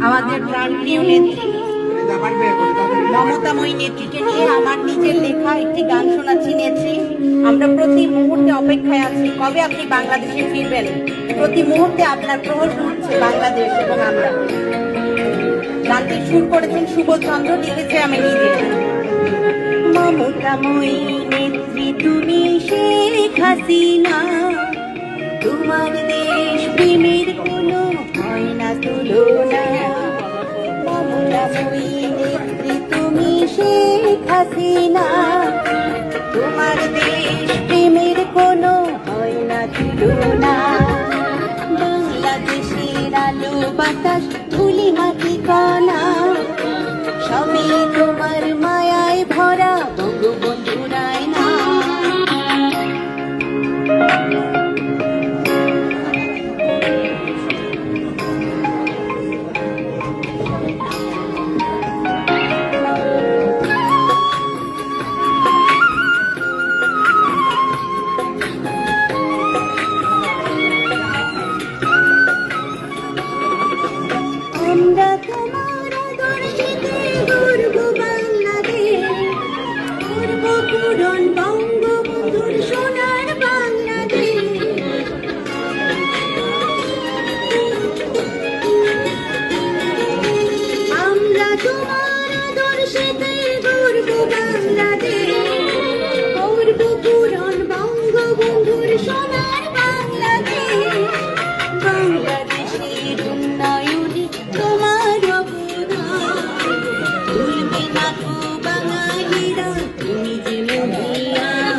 আমাদের প্রাণপ্রিয় নেত্রী মমতাময়ী নেত্রীকে নিয়ে আমার নিজের লেখা একটি গান শোনাচ্ছি। নেত্রী, আমরা প্রতি মুহূর্তে অপেক্ষায় আছি কবে আপনি বাংলাদেশে ফিরবেন। প্রতি মুহূর্তে আপনার প্রহর ঘুরছে বাংলাদেশ এবং আমরা। গানটি সুর করেছেন সুবোধ চন্দ্র, লিখেছে আমি নিজে। মমতাময়ী নেত্রী তুমি শেখ হাসিনা, তোমার দেশ প্রেমের কোনো হয় না তুলনা। মমতাময়ী নেত্রী তুমি শেখ হাসিনা, তোমার দেশ প্রেমের কোনো হয় না তুলনা। বাংলাদেশের আলো বাতাস ধুলি মাটি কণা, সবই তোমার মায়ায় ভরা বঙ্গবন্ধুরায় না। আমরা তোমার আদর্শেতে গর্ব বাংলাদেশ, গর্ব পূরণ বঙ্গবন্ধুর সোনার বাংলাদেশ। আমরা তোমার আদর্শেতে গর্ব বাংলাদেশ, গর্ব পূরণ বঙ্গবন্ধুর সোনার বাংলাদেশ। বাংলাদেশের উন্নয়নে তোমার অবদান ভুলবে না গো বাঙালিরা, তুমি যে মহিয়ান।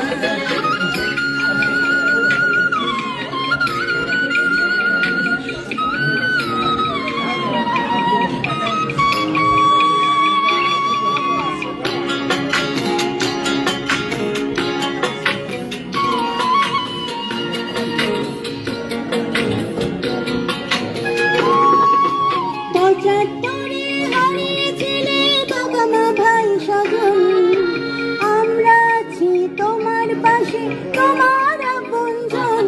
পঁচাত্তরে হারিয়েছিলে বাবা মা ভাই স্বজন, আমরা আছি তোমার পাশে তোমার আপনজন।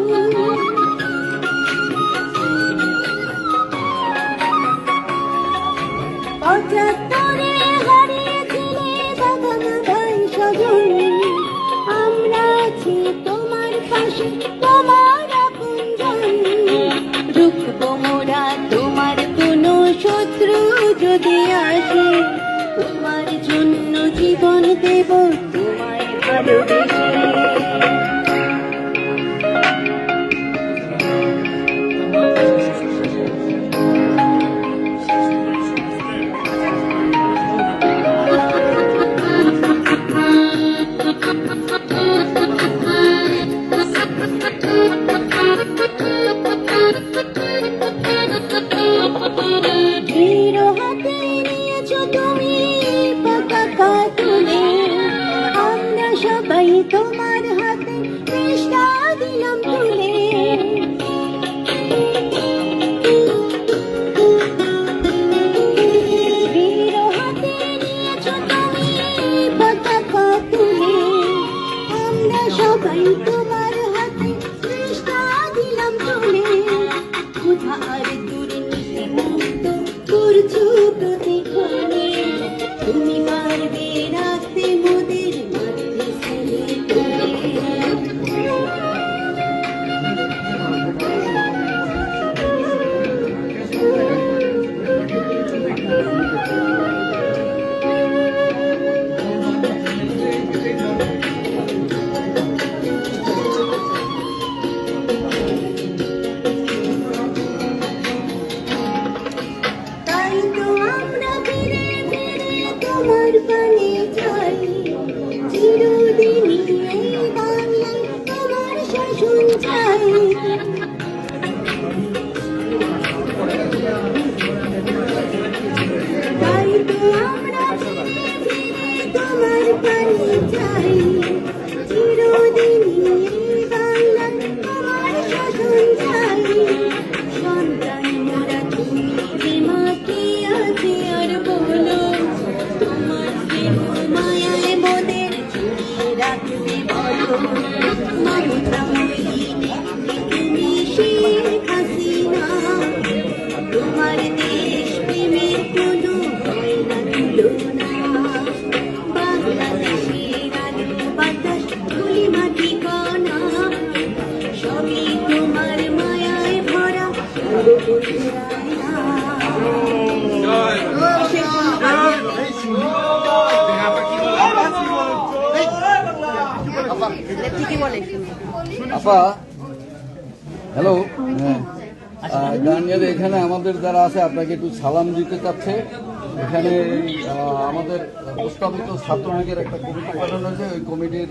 পঁচাত্তরে হারিয়েছিলে বাবা মা ভাই স্বজন, আমরা আছি তোমার পাশে তোমার আপনজন। রুখবো মোরা তোমার কোনো শত্রু যদি আসে, তোমার জন্য জীবন দেব তোমায় ভালোবেসে। ধীর হাতে নিয়েছো তুমি পতাকা তুলে, আমরা সবাই তোমার হাতে চেষ্টা দিলাম তুলে। ধীর হাতে নিয়েছো তুমি পতাকা তুলে, আমরা সবাই তোমার হাতে চেষ্টা দিলাম তুলে। ক্ষুধা আর দুর্নীতি মুক্ত করছো প্রতিক্ষণে, তুমি পারবে রাখতে মোদের মাতৃশ্রী তুলে। আপনি কি বলেন? আপা হ্যালো, গার্নিয়ার এখানে আমাদের যারা আছে আপনাকে একটু সালাম দিতে চাচ্ছে। এখানে আমাদের প্রস্তাবিত ছাত্রলীগের একটা কমিটি পাঠানো হয়েছে, ওই কমিটির